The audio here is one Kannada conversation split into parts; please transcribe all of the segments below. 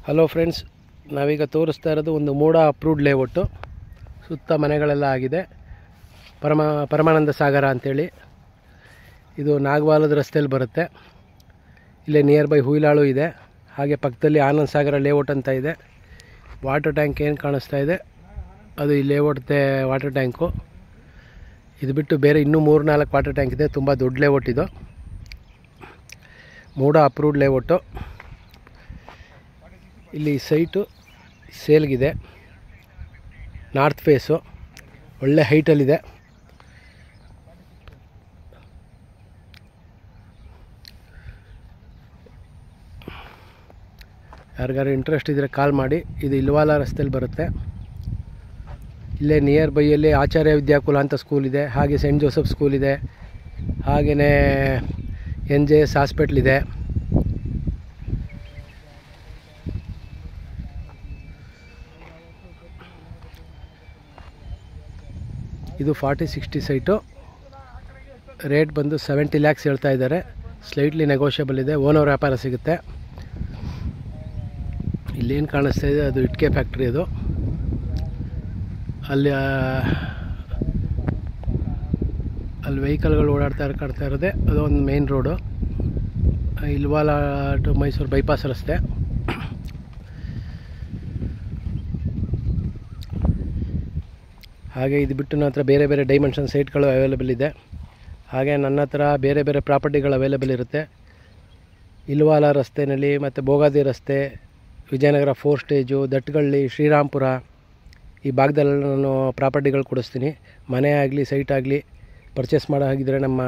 ಹಲೋ ಫ್ರೆಂಡ್ಸ್, ನಾವೀಗ ತೋರಿಸ್ತಾ ಇರೋದು ಒಂದು ಮೂಡ ಅಪ್ರೂವ್ಡ್ ಲೇಔಟು. ಸುತ್ತ ಮನೆಗಳೆಲ್ಲ ಆಗಿದೆ. ಪರಮಾನಂದ ಸಾಗರ ಅಂಥೇಳಿ ಇದು ನಾಗವಾಲದ ರಸ್ತೆಯಲ್ಲಿ ಬರುತ್ತೆ. ಇಲ್ಲೇ ನಿಯರ್ ಬೈ ಹುಯಿಲಾಳು ಇದೆ. ಹಾಗೆ ಪಕ್ಕದಲ್ಲಿ ಆನಂದ್ ಸಾಗರ ಲೇಔಟ್ ಅಂತ ಇದೆ. ವಾಟರ್ ಟ್ಯಾಂಕ್ ಏನು ಕಾಣಿಸ್ತಾ ಇದೆ ಅದು ಈ ಲೇಔಟ್ದೆ ವಾಟರ್ ಟ್ಯಾಂಕು. ಇದು ಬಿಟ್ಟು ಬೇರೆ ಇನ್ನೂ 3-4 ವಾಟರ್ ಟ್ಯಾಂಕ್ ಇದೆ. ತುಂಬ ದೊಡ್ಡ ಲೇಔಟ್ ಇದು. ಮೂಡ ಅಪ್ರೂವ್ಡ್ ಲೇಔಟು. ಇಲ್ಲಿ ಸೈಟು ಸೇಲ್ಗಿದೆ. ನಾರ್ತ್ ಫೇಸು ಒಳ್ಳೆ ಹೈಟಲ್ಲಿದೆ. ಯಾರಿಗಾರು ಇಂಟ್ರೆಸ್ಟ್ ಇದ್ದರೆ ಕಾಲ್ ಮಾಡಿ. ಇದು ಇಲ್ವಾಲ ರಸ್ತೆಯಲ್ಲಿ ಬರುತ್ತೆ. ಇಲ್ಲೇ ನಿಯರ್ ಬೈಯಲ್ಲಿ ಆಚಾರ್ಯ ವಿದ್ಯಾಕುಲ ಅಂತ ಸ್ಕೂಲ್ ಇದೆ. ಹಾಗೆ ಸೆಂಟ್ ಜೋಸೆಫ್ ಸ್ಕೂಲ್ ಇದೆ. ಹಾಗೆಯೇ NJS ಹಾಸ್ಪಿಟ್ಲ್ ಇದೆ. ಇದು 40-60 ಸೈಟು. ರೇಟ್ ಬಂದು 70 lakhs ಹೇಳ್ತಾ ಇದ್ದಾರೆ. ಸ್ಲೈಟ್ಲಿ ನೆಗೋಷಿಯಬಲ್ ಇದೆ. ಓನರ್ ವ್ಯಾಪಾರ ಸಿಗುತ್ತೆ. ಇಲ್ಲೇನು ಕಾಣಿಸ್ತಾ ಇದೆ ಅದು ಇಟ್ಕೆ ಫ್ಯಾಕ್ಟ್ರಿ. ಅದು ಅಲ್ಲಿ ವೆಹಿಕಲ್ಗಳು ಕಾಡ್ತಾ ಇರೋದೆ. ಅದು ಒಂದು main road. Ilavala to Mysuru bypass ರಸ್ತೆ. ಹಾಗೆ ಇದು ಬಿಟ್ಟು ನನ್ನ ಹತ್ರ ಬೇರೆ ಬೇರೆ ಡೈಮೆನ್ಷನ್ ಸೈಟ್ಗಳು ಅವೈಲೇಬಲ್ ಇದೆ. ಹಾಗೆ ನನ್ನ ಹತ್ರ ಬೇರೆ ಬೇರೆ ಪ್ರಾಪರ್ಟಿಗಳು ಅವೈಲೇಬಲ್ ಇರುತ್ತೆ. ಇಲ್ವಾಲ ರಸ್ತೆಯಲ್ಲಿ ಮತ್ತು ಭೋಗಾದಿ ರಸ್ತೆ, ವಿಜಯನಗರ 4 ಸ್ಟೇಜು, ದಟ್ಗಳ್ಳಿ, ಶ್ರೀರಾಮ್ಪುರ ಈ ಭಾಗದಲ್ಲಿ ನಾನು ಪ್ರಾಪರ್ಟಿಗಳು ಕೊಡಿಸ್ತೀನಿ. ಮನೆ ಆಗಲಿ ಸೈಟ್ ಆಗಲಿ ಪರ್ಚೇಸ್ ಮಾಡೋ ಹಾಗಿದ್ರೆ ನಮ್ಮ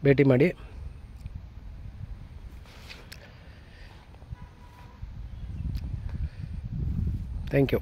ಭೇಟಿ ಮಾಡಿ. Thank you.